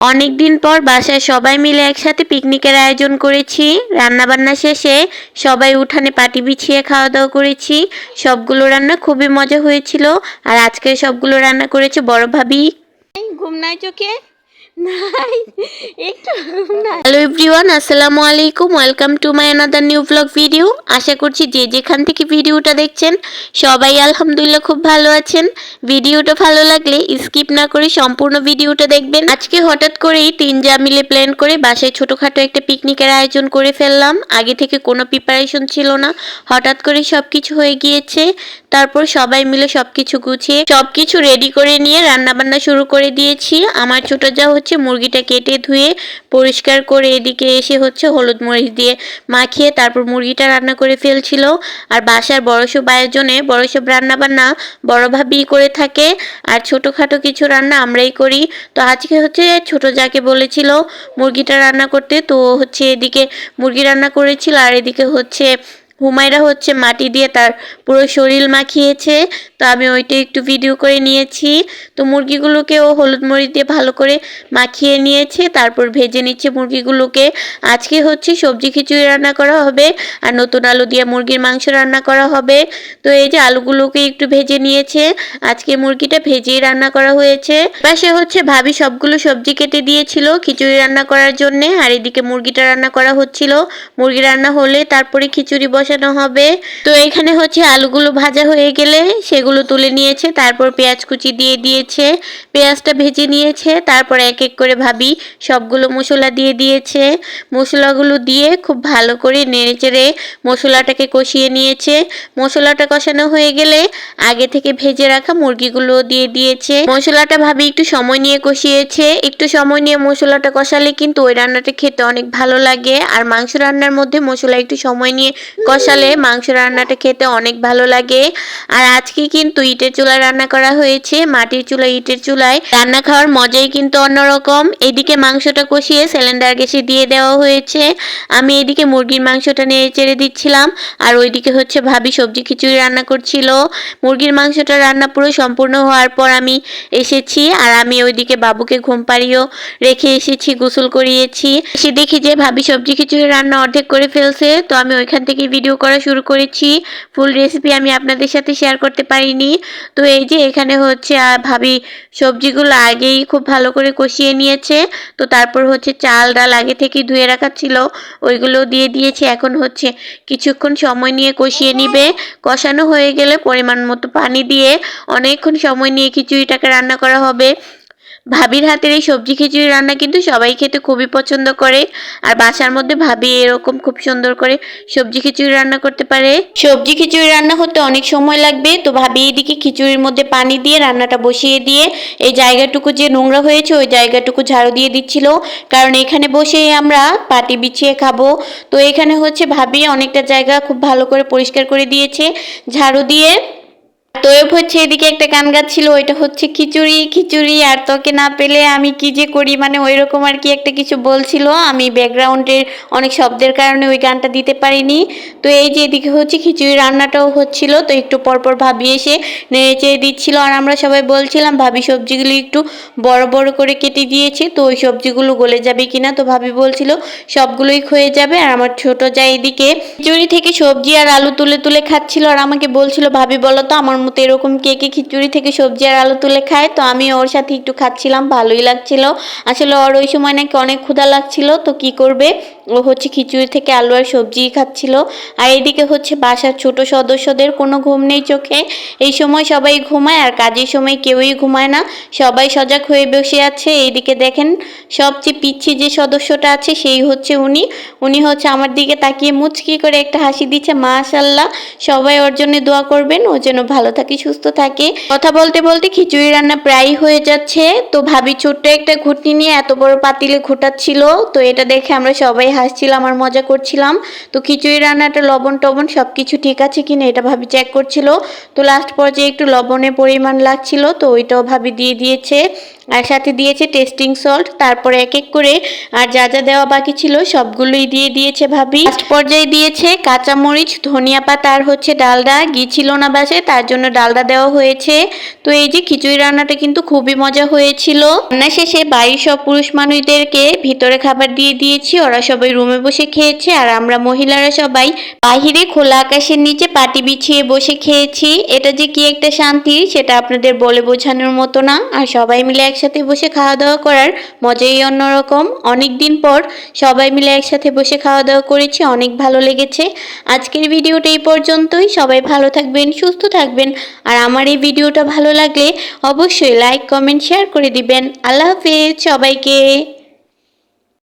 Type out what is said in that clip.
অনেক দিন পর বাসায় সবাই মিলে একসাথে পিকনিকের আয়োজন করেছি। রান্নাবান্না শেষে সবাই উঠানে পাটি বিছিয়ে খাওয়া দাওয়া করেছি। সবগুলো রান্না খুবই মজা হয়েছিল। আর আজকে সবগুলো রান্না করেছে বড় ভাবি। ঘুম নাই চোখে? নাই, একটু নাই। হ্যালো এভরিওয়ান, আসসালামু আলাইকুম। Welcome to my another new vlog video. আশা করছি যে যেখান থেকে ভিডিওটা দেখছেন সবাই আলহামদুলিল্লাহ খুব ভালো আছেন। ভিডিওটা ভালো লাগলে স্কিপ না করে সম্পূর্ণ ভিডিওটা দেখবেন। আজকে হঠাৎ করেই তিনজা মিলে প্ল্যান করে বাসায় ছোটখাটো একটা পিকনিকের আয়োজন করে ফেললাম। আগে থেকে কোনো প্রিপারেশন ছিল না, হঠাৎ করে সবকিছু হয়ে গিয়েছে। তারপর সবাই মিলে সবকিছু গুছিয়ে সবকিছু রেডি করে নিয়ে রান্নাবান্না শুরু করে দিয়েছি। আমার ছোট যা হচ্ছে মুরগিটা কেটে ধুয়ে পরিষ্কার করে এদিকে এসে হচ্ছে হলুদ মরিচ দিয়ে মাখিয়ে তারপর মুরগিটা রান্না করে ফেলছিল। আর বাসার বড়সব আয়োজনে বড়সব রান্নাবান্না বড় ভাবি করে থাকে, আর ছোটোখাটো কিছু রান্না আমরাই করি। তো আজকে হচ্ছে ছোট যাকে বলেছিল মুরগিটা রান্না করতে, তো হচ্ছে এদিকে মুরগি রান্না করেছিল আর এদিকে হচ্ছে হুমায়রা হচ্ছে মাটি দিয়ে তার পুরো শরীর মাখিয়েছে। তো আমি ওইটা একটু ভিডিও করে নিয়েছি। তো মুরগিগুলোকেও হলুদ মরিচ দিয়ে ভালো করে মাখিয়ে নিয়েছে, তারপর ভেজে নিচ্ছে মুরগিগুলোকে। আজকে হচ্ছে সবজি খিচুড়ি রান্না করা হবে আর নতুন আলু দিয়ে মুরগির মাংস রান্না করা হবে। তো এই যে আলুগুলোকে একটু ভেজে নিয়েছে, আজকে মুরগিটা ভেজেই রান্না করা হয়েছে। পাশে হচ্ছে ভাবি সবগুলো সবজি কেটে দিয়েছিল খিচুড়ি রান্না করার জন্য, আর এদিকে মুরগিটা রান্না করা হচ্ছিল। মুরগি রান্না হলে তারপরে খিচুড়ি বসানো হবে। তো এখানে হচ্ছে আলুগুলো ভাজা হয়ে গেলে সেগুলো তুলে নিয়েছে, তারপর পেঁয়াজ কুচি দিয়ে দিয়েছে, পেঁয়াজটা ভেজে নিয়েছে। তারপর এক এক করে ভাবি সবগুলো মশলা দিয়ে দিয়েছে। মশলাগুলো দিয়ে খুব ভালো করে নেড়েচেড়ে মশলাটাকে কষিয়ে নিয়েছে। মশলাটা কষানো হয়ে গেলে আগে থেকে ভেজে রাখা মুরগিগুলো দিয়ে দিয়েছে। মশলাটা ভাবি একটু সময় নিয়ে কষিয়েছে। একটু সময় নিয়ে মশলাটা কষালে কিন্তু ওই রান্নাটা খেতে অনেক ভালো লাগে। আর মাংস রান্নার মধ্যে মশলা একটু সময় নিয়ে কষালে মাংস রান্নাটা খেতে অনেক ভালো লাগে। আর আজকে কিন্তু ইটের চুলায় রান্না করা হয়েছে। মাটির চুলায় ইটের চুলায় রান্না খাওয়ার মজাই কিন্তু অন্যরকম। এদিকে মাংসটা কষিয়ে সিলিন্ডার গ্যাসে দিয়ে দেওয়া হয়েছে। আমি এদিকে মুরগির মাংসটা নেড়ে চেড়ে দিচ্ছিলাম, আর ওইদিকে হচ্ছে ভাবি সবজি খিচুড়ি রান্না করছিল। মুরগির মাংসটা রান্না পুরো সম্পূর্ণ হওয়ার পর আমি এসেছি, আর আমি ওইদিকে বাবুকে ঘুম পাড়িয়েও রেখে এসেছি, গোসল করিয়েছি। এসে দেখি যে ভাবি সবজি খিচুড়ি রান্না অর্ধেক করে ফেলছে। তো আমি ওইখান থেকে ভিডিও করা শুরু করেছি। ফুল রেসিপি আমি আপনাদের সাথে শেয়ার করতে পারিনি। তো এই যে এখানে হচ্ছে ভাবি সবজিগুলো আগেই খুব ভালো করে কষিয়ে নিয়েছে। তো তারপর হচ্ছে চাল ডাল আগে থেকে ধুয়ে রাখা ছিল, ওইগুলো দিয়ে দিয়েছে। এখন হচ্ছে কিছুক্ষণ সময় নিয়ে কষিয়ে নিবে। কষানো হয়ে গেলে পরিমাণ মতো পানি দিয়ে অনেকক্ষণ সময় নিয়ে খিচুড়িটাকে রান্না করা হবে। ভাবির হাতের এই সবজি খিচুড়ি রান্না কিন্তু সবাই খেতে খুবই পছন্দ করে। আর বাসার মধ্যে ভাবি এরকম খুব সুন্দর করে সবজি খিচুড়ি রান্না করতে পারে। সবজি খিচুড়ি রান্না হতে অনেক সময় লাগবে। তো ভাবি এদিকে খিচুড়ির মধ্যে পানি দিয়ে রান্নাটা বসিয়ে দিয়ে এই জায়গাটুকু যে নোংরা হয়েছে ওই জায়গাটুকু ঝাড়ু দিয়ে দিচ্ছিল, কারণ এখানে বসে আমরা পাটি বিছিয়ে খাবো। তো এখানে হচ্ছে ভাবি অনেকটা জায়গা খুব ভালো করে পরিষ্কার করে দিয়েছে ঝাড়ু দিয়ে। তৈব হচ্ছে এদিকে একটা গান গাচ্ছিল, ওইটা হচ্ছে খিচুড়ি খিচুড়ি আর তোকে না পেলে আমি কি যে করি, মানে ওই রকম আর কি একটা কিছু বলছিল। আমি ব্যাকগ্রাউন্ডের অনেক শব্দের কারণে ওই গানটা দিতে পারিনি। তো এই যে এদিকে হচ্ছে খিচুড়ি রান্নাটাও হচ্ছিল, তো একটু পরপর ভাবি এসে নেড়ে চেড়ে দিচ্ছিল। আর আমরা সবাই বলছিলাম ভাবি সবজিগুলো একটু বড় বড় করে কেটে দিয়েছে, তো ওই সবজিগুলো গলে যাবে কিনা। তো ভাবি বলছিল সবগুলোই ক্ষয়ে যাবে। আর আমার ছোট যা এদিকে খিচুড়ি থেকে সবজি আর আলু তুলে তুলে খাচ্ছিল, আর আমাকে বলছিল ভাবি বলো তো আমার মতো এরকম কে কে খিচুড়ি থেকে সবজি আর আলু তুলে খায়। তো আমি ওর সাথে একটু খাচ্ছিলাম, ভালোই লাগছিল। আসলে ওর ওই সময় নাকি অনেক ক্ষুধা লাগছিল, তো কি করবে, ও হচ্ছে খিচুড়ি থেকে আলু আর সবজি খাচ্ছিল। আর এদিকে হচ্ছে বাসার ছোট সদস্যদের কোনো ঘুম নেই চোখে। এই সময় সবাই ঘুমায়, আর কাজের সময় কেউই ঘুমায় না, সবাই সজাগ হয়ে বসে আছে। এইদিকে দেখেন সবচেয়ে পিচ্ছি যে সদস্যটা আছে সেই হচ্ছে উনি। উনি হচ্ছে আমার দিকে তাকিয়ে মুচকি করে একটা হাসি দিচ্ছে। মাশাআল্লাহ, সবাই ওর জন্য দোয়া করবেন, ও যেন ভালো থাকে সুস্থ থাকে। কথা বলতে বলতে খিচুড়ি রান্না প্রায় হয়ে যাচ্ছে। তো ভাবি ছোট্ট একটা ঘুটনি নিয়ে এত বড় পাতিলে ঘুটাচ্ছিল, তো এটা দেখে আমরা সবাই হাসছিলাম আর মজা করছিলাম। তো খিচুড়ি রান্নাটা লবণ টবণ সবকিছু ঠিক আছে কিনা এটা ভাবি চেক করছিল। তো লাস্ট পর্যায়ে একটু লবণের পরিমাণ লাগছিল, তো ওইটাও ভাবি দিয়ে দিয়েছে। আর সাথে দিয়েছে টেস্টিং সল্ট। তারপরে এক এক করে আর যা যা দেওয়া বাকি ছিল সবগুলোই দিয়ে দিয়েছে ভাবি। লাস্ট পর্যায়ে দিয়েছে কাঁচামরিচ, ধনিয়া পাতা আর হচ্ছে ডালডা। ঘি ছিল না বাসায়, তার জন্য ডালডা দেওয়া হয়েছে। তো এই যে খিচুড়ি রান্নাটা কিন্তু খুবই মজা হয়েছিল। রান্না শেষে বাড়ির সব পুরুষ মানুষদেরকে ভিতরে খাবার দিয়ে দিয়েছি, ওরা সবাই রুমে বসে খেয়েছে আর আমরা মহিলারা সবাই বাহিরে খোলা আকাশের নিচে পাটি বিছিয়ে বসে খেয়েছি। এটা যে কি একটা শান্তি সেটা আপনাদের বলে বোঝানোর মতো না। আর সবাই মিলে একসাথে বসে খাওয়া দাওয়া করার মজাই অন্যরকম। অনেক দিন পর সবাই মিলে একসাথে বসে খাওয়া দাওয়া করেছি, অনেক ভালো লেগেছে। আজকের ভিডিওটা এই পর্যন্তই। সবাই ভালো থাকবেন, সুস্থ থাকবেন। আর আমার এই ভিডিওটা ভালো লাগলে অবশ্যই লাইক, কমেন্ট, শেয়ার করে দিবেন। আল্লাহ হাফেজ সবাইকে।